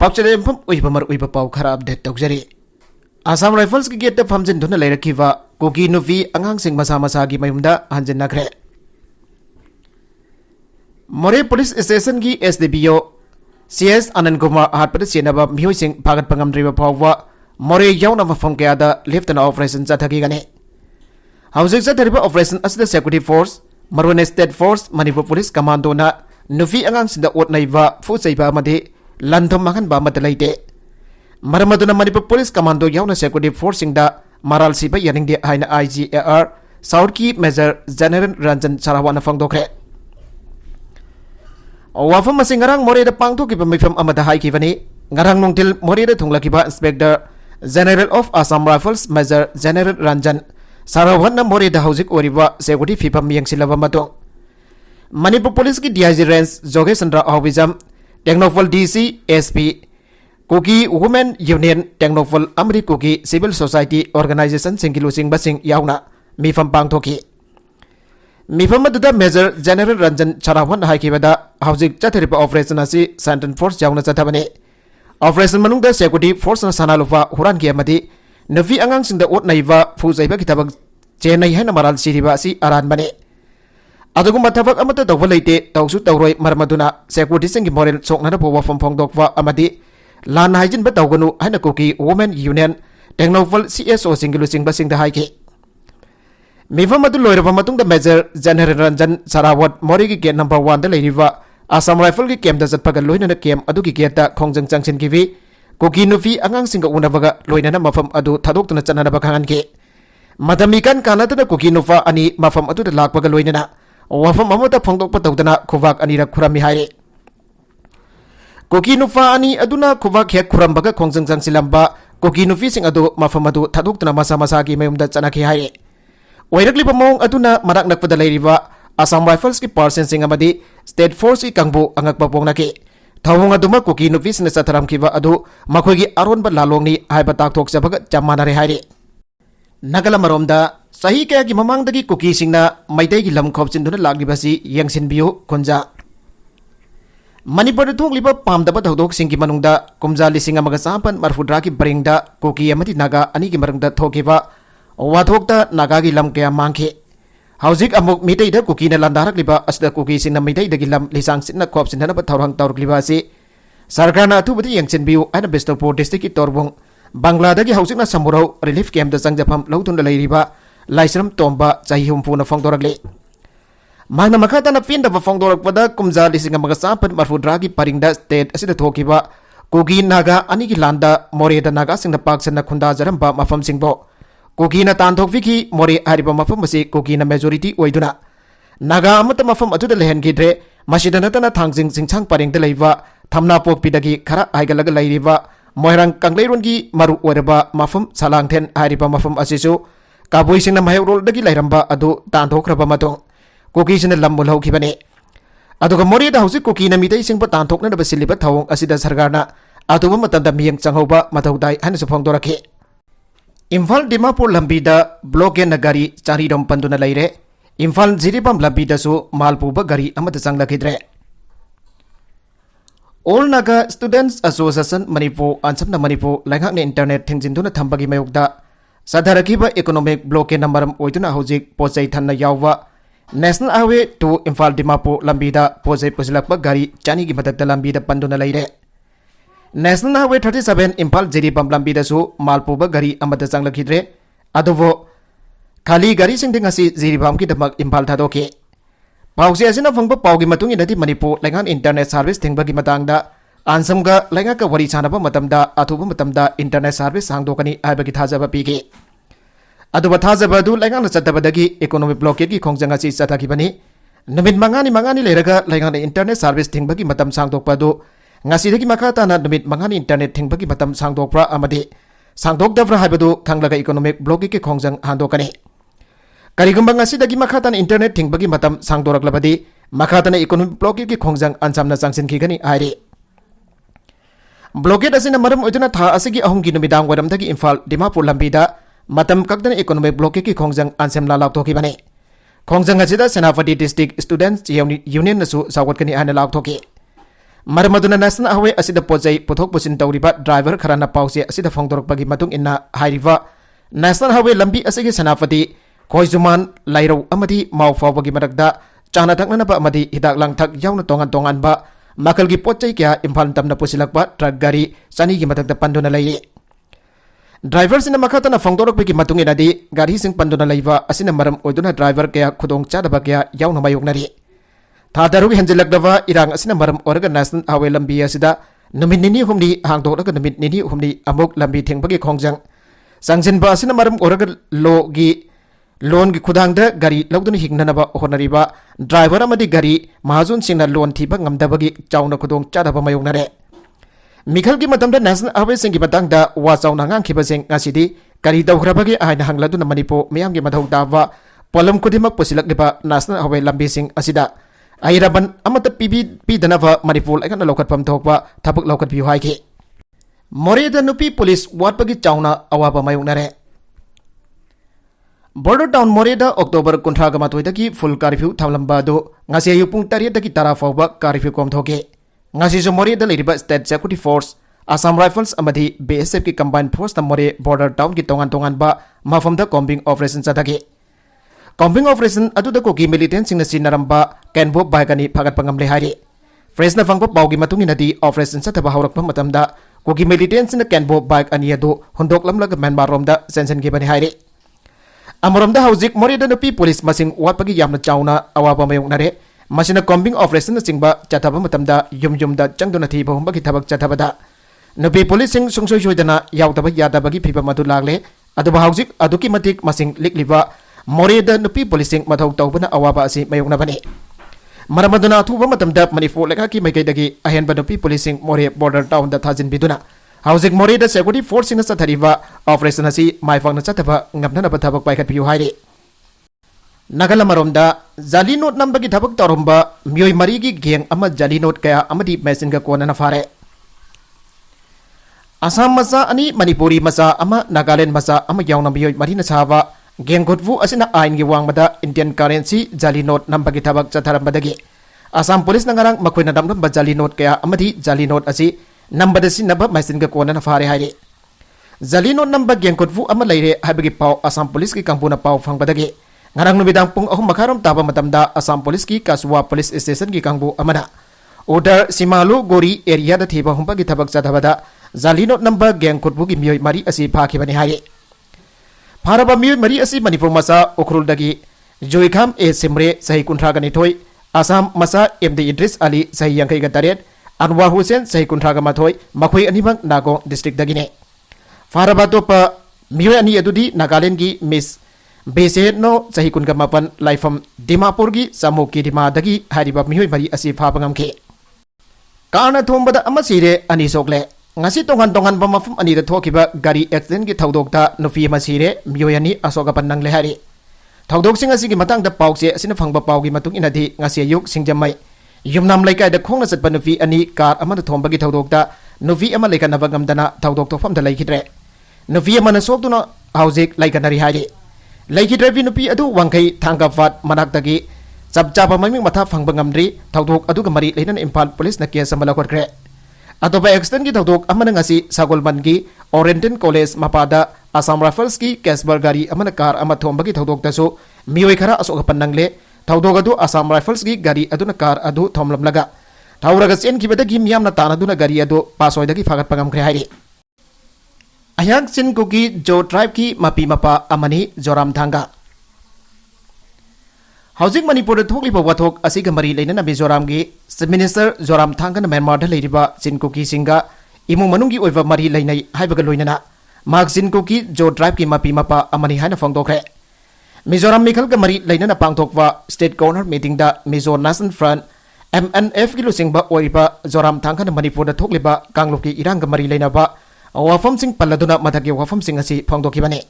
पाक्चले फम उइबमर उइब पाउ खरा अपडेट तौजरी आसाम राइफल्स की गेट फमजिन धुन लेरखिबा कुकी नुफी अंगांग सिंह मसा मसा की मयुमदा हंजनखरे मोरे पुलिस स्टेशन की एसडीपीओ सीएस आनंद कुमार हाटपद चेनबा मिहोय सिंह फागत पंगमद्रिबा फाववा मोरे यावना मफम कयादा लेफ्टना ऑपरेशन चथकीगने हौजिक चथरिबा ऑपरेशन असद सिक्योरिटी फोर्स मरुने state force Manipur police commando ना नुफी अंगांग सिंह ओटनैबा फुचैबा अमदि लंथम महनबा अमत लैते मरमदुना मणिपुर पुलिस कमांडो यावना सिक्योरिटी फोर्स सिंगदा मराल सिबा यानिंगदे हाइना आईजीएआर साउथ की मेजर जनरल रंजन सरावाना फंगदोखरे वाफम नgarang मोरेदा पांगथोकिबा मिफम अमदा हाइकिबनी ngarang nongtil मोरेदा थुंगलाकिबा inspector general of Assam rifles major general Ranjan Saravana मोरेदा हौजिक ओरिबा सिक्योरिटी फिफम यंगसिलबा मतो मणिपुर पुलिस की डीआईजी रेंज जोगेशंद्र आविजम टेक्नोफल DC SP Kuki women union टेक्नोफल अमरी कुकी सिविल सोसाइटी ऑर्गेनाइजेशन सिंगिलुसिंग बसिंग यावना मिफम पांगथोकी मिफम अदुदा मेजर जनरल रंजन चरावन हाइकिबदा हौजिक चथरिबा ऑपरेशन असि सेंट्रल फोर्स यावना चथबने ऑपरेशन मनुंगदा सिक्योरिटी फोर्स ना सनालुफा हुरान की अमदी नफी अंगांग सिंगदा ओटनैबा फुजैबा की थबक चेनई हैना मराल सिरिबा असि अरान बने अदुगुम्बा थबक अमत तौबा लैते तौसु तौरोय मरमदुना सिक्योरिटी सिंगी मोरल सोकना पोवा फम फोंगदोकवा अमदी लान हाइजिनबा तौगनु हैना कुकी वुमेन यूनियन टेक्नोफल सीएसओ सिंगिलुसिंगबा सिंगदा हाइके मिफम अदु लोइरबा मतुंगदा मेजर जनरल रंजन सरावत मोरी की गेट नंबर 1 दा लेरिबा आसाम राइफल की कैम्प दा चटपगा लोइनना कैम्प अदु की गेट दा खोंजंग चांगसिन गिवी कुकी नुफी अंगांग सिंगा उनबगा लोइनना मफम अदु थादोक्तुना चननबा खांगनके मदमिकन कानातना कुकी नुफा अनि मफम अदु दा लाकबगा लोइनना वाफम अमता फोंदोकपा तौदना खुवाक अनिरक खुरामी हाइरे कुकी नुफा अनि अदुना खुवाक हेक खुरमबगा खोंजंग चांगसिलंबा कुकी नुफी सिंग अदु मफम अदु थादोक्तुना मसा मसा की मयुमदा चनखि हाइरे ओइरकलिबा मोंग अदुना मराक नकपदा लेरिबा आसाम राइफल्स की पर्सन सिंग अमदी स्टेट फोर्स की कंगबो अंगकपा पोंगनाके थौंग अदुमा कुकी नुफी सिंग चथरामखिबा अदु मखोगी अरोनबा लालोंगनी हाइबा ताकथोकजबगा चमानारे हाइरे नगला मरोमदा सही क्या की ममांगदगी कुकी सिंगना मैदै की लम खोपचिंदुना लागिबसी यंगसिनबियो खुंजा मणिपुर थोकलिबा पामदबा थौदोक सिंगी मनुंगदा कुमजा लिसिंग अमगा चापन मरफुद्रा की ब्रिंगदा कुकी अमदी नागा अनि की मरंगदा थोकिबा वाथोकता नागा की लम कया मांखे हौजिक अमुक मिटैदा कुकीना लंदारकलिबा असदा कुकी सिंगना मैदैदगी लम लिसांग सिंना खोपचिंदनबा थौरंग तौरकलिबा असि सरकारना अथुबदी यंगसिनबियो आइना बिष्णुपुर डिस्ट्रिक्ट की तोरबुंग बांग्लादगी हौजिकना समुरौ रिलीफ कैम्प दा संगजफम लौथुन लेरिबा लाइसरम तोंबा चाही हुमफुना फोंदोरकले मांगना मखाताना पिंदबा फोंदोरकपदा कुमजा लिसिंग अमगा चापन मरफुद्रा की परिंगदा स्टेट असिदा थोकिबा कुकी नागा अनि की लांदा मोरेदा नागा सिंगना पाकसना खुंदा जरमबा मफम सिंगबो कुकीना तानथोकफिकी मोरे हारिबा मफम असे कुकीना मेजॉरिटी ओइदुना नागा अमत मफम अदुदा लेहनगिद्रे मसिदा नतना थांगजिंग सिंगछांग परिंगदा लैबा थमना पोकपिदगी खरा आइगलगा लैरिबा मोइरंग कंगलेरुनगी मरु ओरबा मफम सलांगथेन हारिबा मफम असिसु काबुई सिंगना मायोरोलदगी लैरंबा अदु तानथोखरबा मतों कुकी सिंगना लम्मु लौखिबने अदुगा मोरेदा हौजिक कुकीना मिदै सिंगबा तानथोकनबा सिलिबा थौंग असिदा सरकारना अदुबा मतंदा मियंग चंगौबा मथौदाई हानसु फोंदोरखे इम्फाल दिमापुर लंबीदा ब्लॉकेड नगारी चारीरोम पंदुना लैरे इम्फाल जिरीबम लंबीदसु मालपुबा गारी अमत चंगलखिद्रे all Naga students association Manipur अंसमना मणिपुर लैंगाकने इंटरनेट थिंजिंदुना थंबगी मयुक्ता सदरखिबा इकोनॉमिक ब्लॉकेड नंबरम ओइदुना हौजिक पोचै थन्ना याववा नेशनल हाईवे 2 इम्फाल दिमापुर लंबीदा पोचै पुसिलकपा गारी चानी की मदकता लंबीदा पंदुना लैरे नेशनल हाईवे 37 इम्फाल जिरीबम लंबीदसु मालपुबा गारी अमत चंगलखिद्रे अदुबो खाली गारी सिंगदिंगसी जिरीबम की दमक इम्फाल थादोके पाउसे असिना फंगबा पाउगी मतुंग इनदि मणिपुर लैंगान इंटरनेट सर्विस थिंगबगी मतंगदा आंसमगा लैंगाका वरी सानबा मतमदा अथुबा मतमदा इंटरनेट सर्विस हांगदोकनी आइबगी थाजबा पीगे अदुबा थाजबा अदु लैंगान चतबदगी इकोनॉमिक ब्लॉकेड की खोंजंग असि चथाखिबनी नुमित मंगानी लेरगा लैंगान इंटरनेट सर्विस थिंगबगी मतम सांगदोकपा अदु ngasi maka tana numit mangani internet thingbagi matam sangdokpra amadi sangdokdabra haibadu khanglaka economic block ki khongjang handokani karigumba ngasi dagi maka tana internet thingbagi matam sangdoraklabadi maka tana economic block ki khongjang ansamna changsin khigani aire blockade asina maram oiduna tha asigi ahumgi numidang waram dagi imphal dimapur lambida matam kakdana economic block ki khongjang ansemla laktoki bane khongjang asida senapati district students union nasu sawatkani ana laktoki Maram aduna National Highway asida pojai puthok pusin tawriba driver kharana pause asida phongdorpagi matung inna hairiba National Highway lambi asigi Sanapati Khoizuman Lairau amadi mau fawbagi marakda chana thakna ba amadi hidak langthak yauna tongan ba makalgi pochai kya Imphal tamna pusilakba truck gari sani gi matakda panduna lairi Driver sina makhatana phongdorpagi matung inadi gari sing panduna laiba asina maram oiduna driver kya khudong chadaba kya yauna mayoknari Thadarugi henjelakdaba irang asina maram oraga National Highway lambi asida numit nini humni hangdolaga numit nini humni amuk lambi thengbagi khongjang Sangjinba asina maram oraga loan gi khudangda gari lawduna hingnanaba honariba driver amadi gari mahajun singna loan thiba ngamdabagi chauna khudong chadaba mayoknare Mikhal gi matamda National Highway singi batangda wa chauna ngangkhiba sing ngasidi gari dawgrabagi aina hangladuna manipo miyam gi mathau dawa polam kudimak pusilakliba National Highway lambi sing asida Airaban amata pi danava Manipur aikana lokatpam thokpa thabak lokat biu haiki Moreda nupi police watpagi chauna awaba mayungnare Border Town Moreda October 18 dagi full curfew thamlamba do ngasi ayu pung 3 dagi tara fawba curfew kom thoke ngasi so Moreda leriba State Security Force Assam Rifles amadi BSF ki combined force na More Border Town ki tongan ba mafamda combing operation sadagi Combing operation aduda ko ki militant singna sinaramba kenbo baigani phagat pangamle hari Fresh na fangpa pawgi matungi nadi operation sathaba haurakpa matamda ko ki militant singna kenbo baig ani adu hondok lamlaga Myanmar romda sensen gi bani hari Amoromda hauzik Moreda nupi police masing watpagi yamna chauna awaba mayongnare masina combing operation na singba chathaba matamda yumda changduna thi bahumba ki thabak chathabada nupi police sing sungsoi soidana yautaba yadabagi phiba madu lagle aduba hauzik aduki matik masing likliba Moreda nupi policing mathau tawbana awaba asi mayoknabani maramaduna thuba matamda Manipur leka ki maikaidagi ahenba nupi policing More Border Town da thajin biduna Housing Moreda Security Force na sathariba operation asi maifangna chathaba ngamna na thabak paikhat piu hairi Nagala maromda Jali note nambagi thabak tarumba myoi marigi geng ama Jali note kaya amadi machine ga kona na fare Assam masa ani Manipuri masa ama Nagaland masa ama yauna myoi marina sawa Geng Godvu asina ain gi wangmada Indian currency Jali note nambagi thabak chatharambadagi Assam police nangarang makoina damdam Jali note kaya amadi Jali note asi Nambada si naba maisin ga kona na fare hairi Jali note namba geng Godvu ama laire habagi pau Assam police ki kampuna pau fangbadagi ngarang nubidang pung ahum makaram taba matamda Assam police ki Kaswa police station ki kangbu amana order Simalu Gori area da thiba humpa ki thabak chathabada Jali note namba geng Godvu ki myoi mari asi phakibani hairi Paraba myoi mari asi Manipur masa Ukhrul dagi Joikham A Simre sahi kunthra ga nithoi Assam masa MD Idris Ali sahi yangkai ga taret Anwar Hussain sahi kunthra ga mathoi makhoi anibang Nagong district dagine Faraba topa myoi ani adudi Nagaland gi Miss Bese no sahi kun ga mapan laifam Dimapur gi Samuki Dima dagi hariba myoi mari asi phapangam ke Kana thombada amasire ani sokle ngasi tongan ba mafum ani da thokiba gari accident gi thaudokta nufi masire myoi ani asoga pannang le hari thaudok sing asi gi matang da pawse asina phangba pawgi matung inadi ngasi ayuk singjamai Yumnam laikai da khongna satpa nufi ani car amada thombagi thaudokta nufi ama laikana bagamdana thaudok thofam da laikidre nufi ama na sokduna haujik laikanari hari laikidre vi nufi adu wangkai thanga fat manaktagi chapchapa maming matha phangba ngamdri thaudok adu ga mari leinan Imphal police na case amala korkre atoba extend gi thaudok amana ngasi Sagolban gi Oriental College mapada Assam Rifles ki Casper gari amana car ama thombagi thaudok taso mioi khara asoga pannangle Thaudog adu Assam Rifles gi gari aduna car adu thomlam laga thauraga chen ki bedagi miyam na tanaduna gari adu pasoi dagi fagat pagam khre hairi Ayang sin kuki Jo tribe ki mapi mapa amani Joram Thanga Housing Manipur thokli ba wathok asiga mari leina na Mizoram gi Minister Joram Thanga na Myanmar da leiriba sin kuki singa imung manungi oiva mari leinai haibaga loinana mak sin kuki Jo tribe ki mapi mapa amani haina phongdokre Mizoram Mikhal ga mari lainana pangthokwa state governor meeting da Mizo National Front MNF gi lusingba oiba Joram Thanga na Manipur da thokliba kangluki irang ga mari lainaba wafam sing palladuna mathagi wafam sing asi phangdokibani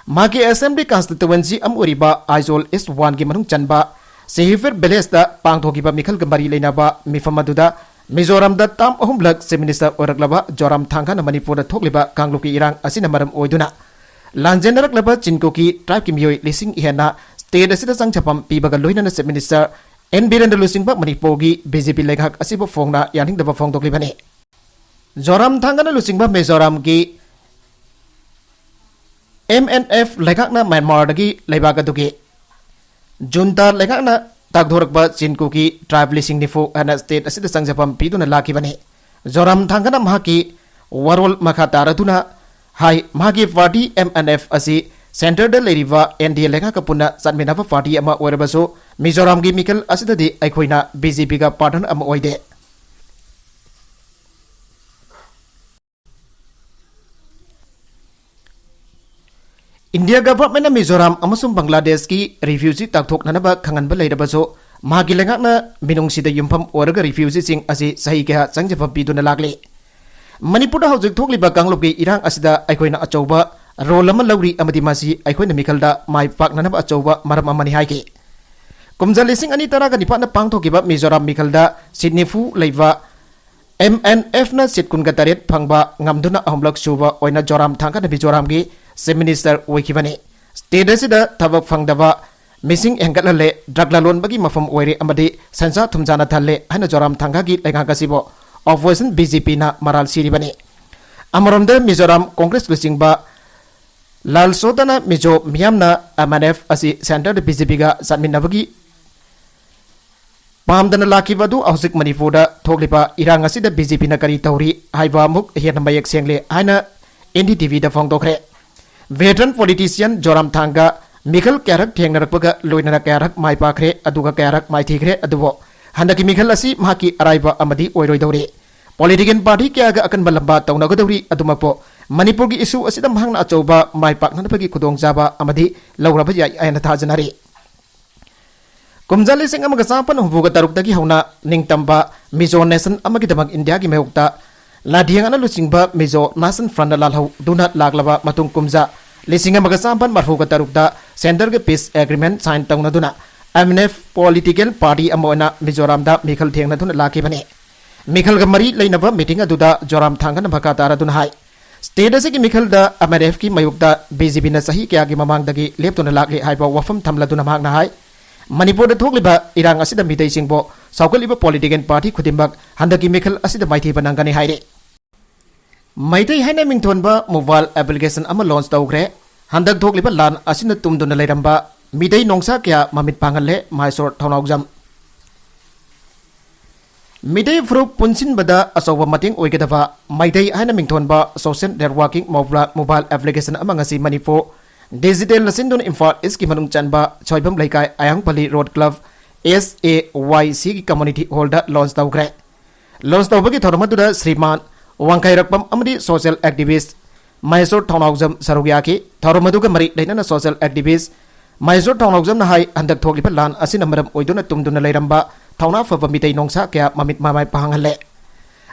Maki Assembly constituency am oriba Aizol East 1 gi manung chanba Sehifir Village da pangthokiba Mikhal ga mari lainaba mifamaduda Mizoram da tam ahumlak Minister oraklaba Joram Thanga na Manipur da thokliba kangluki irang asina maram oiduna Lanjenarak Chinkoki tribe ki myoi lising ihena state asida sangchapam pibaga loina na Minister N Birendra लुसिंगबा मणिपुर की BJP लेखक असिबो फोंगना यानिंगदबा फोंगदोक्लिबने जोराम थांगना लुसिंगबा मिजोराम की MNF लेखकना Myanmar की लेबाक अदुगी जुनता लेखकना तागधोरकबा चिनकु की tribe लिसिंग निफु अना state असिद संजफम पीदुना लाखिबने Joram थांगना महाकी वरोल मखा तारदुना high महाकी party MNF असि सेंटर द लेरिवा NDA लेखा कपुना सन्मिनाबा पार्टी अमा ओरबसो मिजोराम की मिकल असिददि अखोइना BJP का पार्टन अमा ओइदे इंडिया गवर्नमेंट मिजोराम अमसुम बांग्लादेश की रिफ्यूजी ताकथोकनबा खंगनबा लेरबसो मागी लेंगाकना मिनुंगसिद युमफम ओरगा रिफ्यूजी सिंग असि सही कया संजफा पीदुना लागले मणिपुर हौजिक थोकलिबा कांगलोबगी इरांग असिदा अखोइना अचौबा रोल अमा लौरी अमदि मासी अखोइना मिखलदा माइ पाकनबा अचौबा मरम अमनि हाइगे कुमजा लिसिंग अनि तरागा निपाना पांगथोकिबा मिजोराम मिखलदा सिडनीफु लेबा MNF ना सिटकुनगा तरेट फंगबा ngamduna ahomlak suba oina joram thangka Mizoram की चीफ मिनिस्टर ओइखिबने स्टेट असिदा थबक फंगदबा मिसिंग एंगटलले ड्रग लालोनबगी मफम ओइरे अमदि संसा थुमजाना थल्ले हाना जोराम थांगा की लेगागसिबो ऑपोजिशन BJP ना मराल सिरिबने अमरोमदे मिजोराम कांग्रेस लुसिंगबा लाल सोदना मिजो मियामना MNF असि सेंटर BJP गा सन्मिनबगी पामदना लाखिबदु हौजिक मणिपुर थोकलिबा इरांग असिदा BJP ना करी तौरी हाइबा मुक हेन मयक सेंगले हाना NDTV दा फोंगदोखरे वेटरन पॉलिटिशियन जोराम थांगा मिखल क्यारक थेंगनरपगा लोइनरा क्यारक माइ पाखरे अदुगा क्यारक माइ थीखरे अदुबो हंदकी मिखल असि माकी अराइबा अमदि ओइरोइदौरे पॉलिटिकल पार्टी क्यागा अकनबा लंबा तौनगदौरी अदुमपो मणिपुर की इशू असिदा महंगना अचौबा माइ पाकनबगी खुदोंजाबा अमदि लौरबा याइ आयना थाजनारे कुमजा लिसिंग अमगा चापन हुबुगा तरुकदगी हौना निंगतंबा मिजो नेशन अमगी दमक इंडिया की मेहुक्ता लाधियंगना लुचिंगबा मिजो नेशन फ्रंट लालहौ दुना लागलबा मतुंग कुमजा लिसिंग अमगा चापन मरफुगा तरुकदा सेंटर के पीस एग्रीमेंट साइन तौनदुना MNF पॉलिटिकल पार्टी अमोना मिजोरामदा मिखल थेंगनदुना लाखिबने मिखल ग मरी लेनबा मीटिंग अदुदा जोराम थांगना भका तारदुना हाई स्टेट असे की मिखल दा MNF की मयुक्ता BJP ना सही क्या की ममांगदगी लेपतुना लागले हाइबा वफम थमलदुना मांगना हाई मणिपुर थोकलिबा इरांग असिदा मिदै सिंबो सौकलिबा पॉलिटिकल पार्टी खुदिमक हंदकी मिखल असिदा माइथि बनंगनी हाइरे मैदै हाइना मिंथोनबा मोबाइल एप्लीकेशन अमा लॉन्च तौग्रे हंदक थोकलिबा लान असिना तुमदुना लेरंबा मिदै नोंसा क्या ममित पांगले माइसोर थौनाउजम मिदै फ्रुप पुनसिनबदा असौबा मतिंग ओइगदबा मैदै हाइना मिंथोनबा सोशल नेटवर्किंग मोबाइल एप्लीकेशन अमा ngasi मणिपुर डिजिटल नसिंदुन इम्फाल इसकी मनुंग चनबा छोइबम लेकाय आयांगपल्ली रोड क्लब SAYC की कम्युनिटी हॉल दा लॉन्च तौग्रे लॉन्च तौबगी थोरमदुदा श्रीमान वांखाइरकपम अमदी सोशल एक्टिविस्ट माइसोर थौनाउजम सरुगियाकी थोरमदुगा मरी लेना सोशल एक्टिविस्ट माइसोर थौनाउजम ना हाई हंदक थोकलिबा लान असिना मरम ओइदुना तुमदुना लेरंबा थौना फबा मितै नोंसा क्या ममित मामाय पाहंगले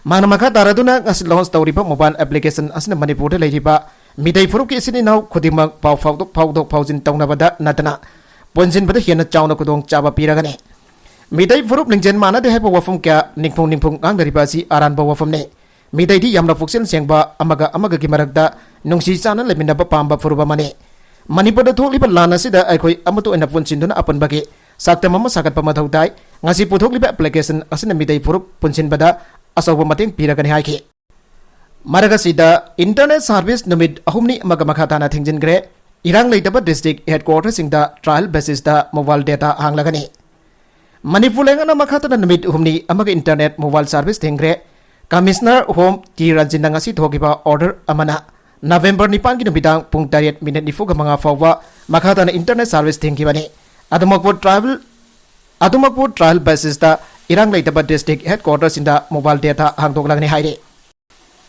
माना मखा तारदुना ngasi लॉन्च तौरिबा मोबाइल एप्लीकेशन असिना मणिपुर दा लेरिबा मिदै फुरुक की सिनि नाउ खुदिमक पाउ फाउदोक फाउजिन तौनबदा नतना पोंजिनबदा हेना चाउना कुदोंग चाबा पिरगने मिदै फुरुक निंजेन मानदे हाइबा वफम क्या निंफुंग गांगदरिबासी आरानबा वफमने मिदै दी यामना फुक्सेल सेंगबा अमगा की मरकदा नुंसी चाना लेमिनबा पांबा फुरुबा मने मणिपुर थोकलिबा लान असिदा अखोइ अमतो एना पुनसिनदुना अपनबगे साक्तम अमा सागतपा मथौ ताइ ngasi पुथोकलिबा एप्लीकेशन असिना मिदै फुरुक पुनसिनबदा असौबा मतेंग पिरगने हाइखे मरगसीदा इंटरनेट सर्विस नुमित अहुमनी अमगा मखाताना थिंजिनग्रे इरांग लेतबा डिस्ट्रिक्ट हेडक्वार्टर सिंगदा ट्रायल बेसिस दा मोबाइल डेटा हांगलगने मणिपुर लेंगना मखाताना नुमित अहुमनी अमगा इंटरनेट मोबाइल सर्विस थिंग्रे कमिश्नर होम टी रंजिना ngasi थोगिबा ऑर्डर अमना नवेंबर 9 की नुमिदांग पुंग 8 मिनट 9 फाउबा मखाताना इंटरनेट सर्विस थिंगिबने अदुमकपुर ट्रायल बेसिस दा इरांग लेतबा district headquarter सिंदा mobile data हांगदोगलगने हाइरे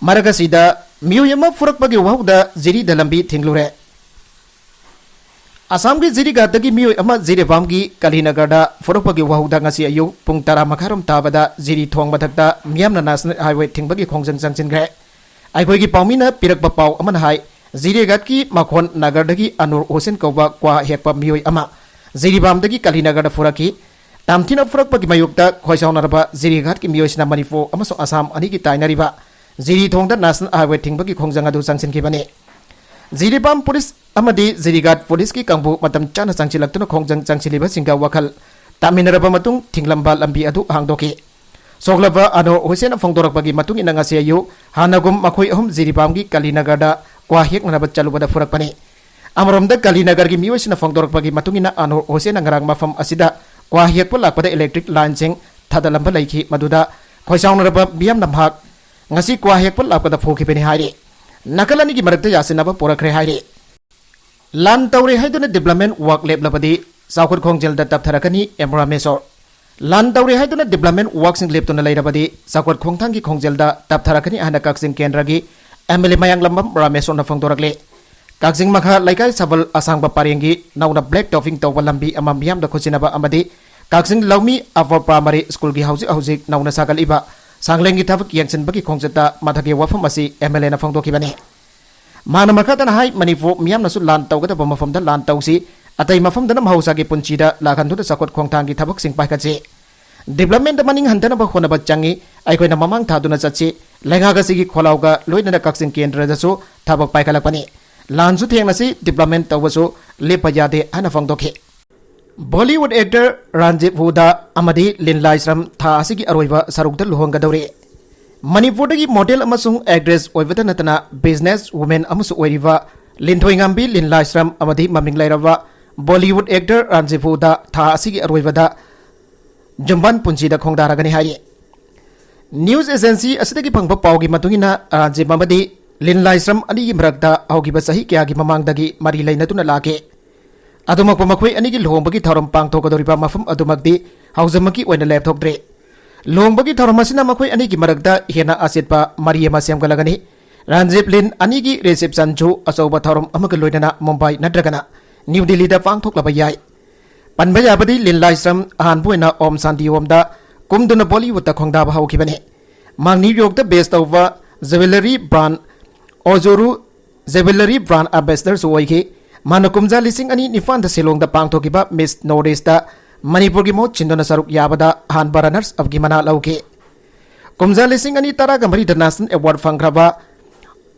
मरगसीदा मियोयमा फुरकपगी वहुदा Jiri दलंबी थिंगलुरे Assam की जिरी गादगी मियोय अमा जिरेबाम की कलीनगरदा फुरकपगी वहुदा ngasi अयु पुंग 10 मखारम ताबदा जिरी थोंग मथकदा मियामना नेशनल हाईवे थिंगबगी खोंजन संचिनग्रे आइखोयगी पाउमीना पिरकबा पाउ अमन हाई जिरी गादगी मखोन नगरदगी अनुर होसेन कौबा क्वा हेकपा मियोय अमा जिरीबामदगी कलीनगरदा फुरकी तामथिना फुरकपगी मयुक्ता खोइसाउनरबा जिरी गादगी मियोयसिना मणिपुर अमसो असम अनि की ताइनरिबा जिरी थोंगदा नेशनल हाईवे थिंगबगी खोंजंग अदु संचिनखिबने जिरीबाम पुलिस अमदी जिरीगाट पुलिस की कंबु मतम चाना संचिलक्तुना खोंजंग संचिलिबा सिंगा वखल taminaraba matung tinglamba lambi adu hangdoki soglaba ano Hussein phongdorakpagi matung ina ngasi ayu hanagum makhoi ahum jiribamgi Kalinagarda kwa hek nanabat chalubada furakpani amromda Kalinagar gi miwasina phongdorakpagi matung ina ano Hussein ngarang mafam asida kwa hek pulakpada electric line sing thadalamba laiki maduda khoisaunaraba biam namhak ngasi kwa hek pulakpada phokipeni hairi nakalani gi marakta yasinaba porakre hairi lan tawre haiduna development work leblabadi Saukut Khongjel da taptharakani Emramesor lan tawre haiduna development work sing leptuna lairabadi Saukut Khongthangi Khongjel da taptharakani ahna Kaksing Kendragi MLA Mayang Lambam Ramesor na phongdorakle Kaksing makha laikai sabal asangba parengi nauna black topping tawba lambi amambiam da khosinaba amadi Kaksing Laumi Upper Primary School gi hauzik nauna sagal iba sanglengi thabak yangchenbagi khongjata mathagi wafam asi MLA na phongdokibani mana makhatana hai Manipur miyam nasu lan tawgada mafamda lan tawsi atai mafamda nam hausagi punchida lakhanduda sakot khongthangi thabak sing paikachi development maning hantana ba khona bachangi aikoina mamang thaduna chachi lengaga sigi kholauga loinana Kaksing Kendra dasu thabak paikalakpani lansu thengnasi development tawbasu lepayade ana phongdokhi Bollywood actor Ranjit Huda amadi Linlaisram tha asigi aroiba sarukda luhongadawri Manipurdagi model amasung actress oibada natana business woman amasu oiriba Linthoingambi Linlaisram amadi maming lairaba Bollywood actor Ranjit Huda tha asigi aroibada Jumban punchida khongdaragani hari News agency asidagi phangba pawgi matungina Ranjit amadi Linlaisram anigi mrakta augiba sahi kyagi mamangdagi mari lainatuna lake Adumak pamakwai anigi luhongbagi tharom pangthogadoriba mafam adumagdi hauzamaki oina laptopdre Longbagi tharomasina makhoi anigi maragda hena asitpa Mariama semgalagani Ranjit Lin anigi reception chu achauba tharom amaga loinana Mumbai nadragana New Delhi da pangthoklaba yai Panbaya badi Linlaisram ahanbuena Om Santi Omda kumduna Bollywood ta khongdaba haukibani Mang New York da based over jewelry brand Ozoru jewelry brand ambassador suwaiki Mana kumja lising ani nifan da silong da pangthokiba Miss Northeast da Manipur gi mo chindona saruk yabada han runners up gi mana lauke kumja lising ani tara gamari da national award fangraba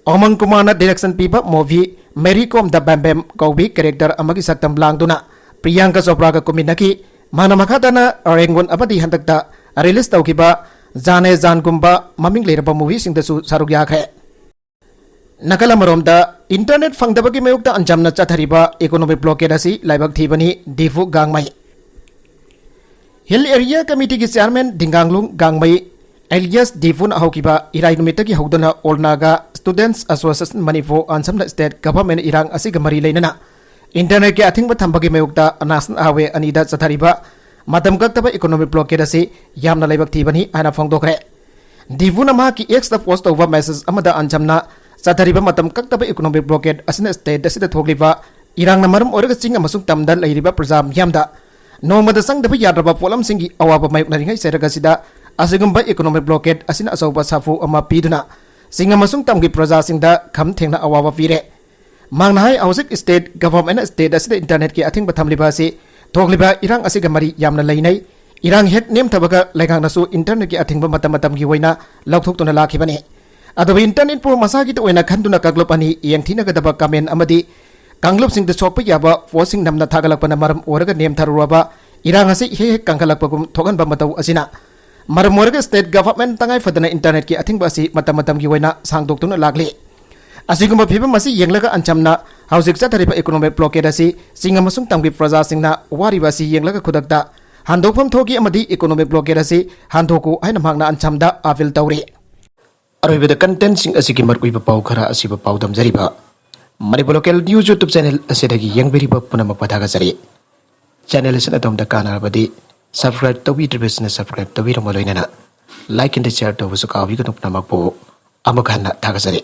Omang Kumana direction piba movie Mary Kom da Bam Bam Kaubi character amagi saktam langduna Priyanka Chopra ga kuminaki mana makadana rengon abadi handakta release taukiba Jane Jan Gumba maming leiraba movie sing da su saruk yakhe Nakala maromda internet fangdabagi mayukta anjamna chathariba economic blockade asi laibak thibani Difu Gangmai Hill Area Committee ki chairman Dinganglung Gangmai Elias Difun Ahokiba irai numitagi haudana Olnaga Students Association Manipur Ansamna State Government irang asiga mari leinana internet ki athingba thambagi mayukta national highway anida chathariba matam gaktaba economic blockade asi yamna laibak thibani ana phongdokre Difuna ma ki ex the post over message amada anjamna Sathariba matam kaktaba economic blockade asina state asida thogliba irang namaram oraga ching amasung tamda lairiba prajam yamda nomada sangdaba yadraba polam singi awaba mayuknaringai seraga sida asigumba economic blockade asina asauba safu ama piduna singa amasung tamgi praja singda kham thengna awaba pire mangnai ausik state government state asida internet ki athingba thamliba si thogliba irang asiga mari yamna lainai irang het nem thabaga laigang nasu internet ki athingba matam matam gi hoina laukthok lakhibani Adobe internet po masagi to oina khanduna kaglop ani yengthina gadaba comment amadi kanglop sing de sokpa yaba forcing namna thagalakpana maram oraga nem tharuaba irang ase he kangkalakpagum thogan ba matau asina maram oraga state government tangai fadana internet ki athing ba si matam matam gi oina sangdok tuna lagli asiguma phiba masi yenglaga anchamna housing chathariba economic blockade asi singa masung tamgi praja singna wariba si yenglaga khudakta handokpham thoki amadi economic blockade asi handhoku aina magna anchamda appeal tawri Aroibada content sing asiki markuiba pau khara asiba pau damjariba Manipur local news YouTube channel asidagi yangberiba punamak pathagajari channel asina tomda kanarabadi subscribe tawidribesna subscribe tawiramo loinana like and share tawbusu kawi kanuk namak po amaghanna thagajari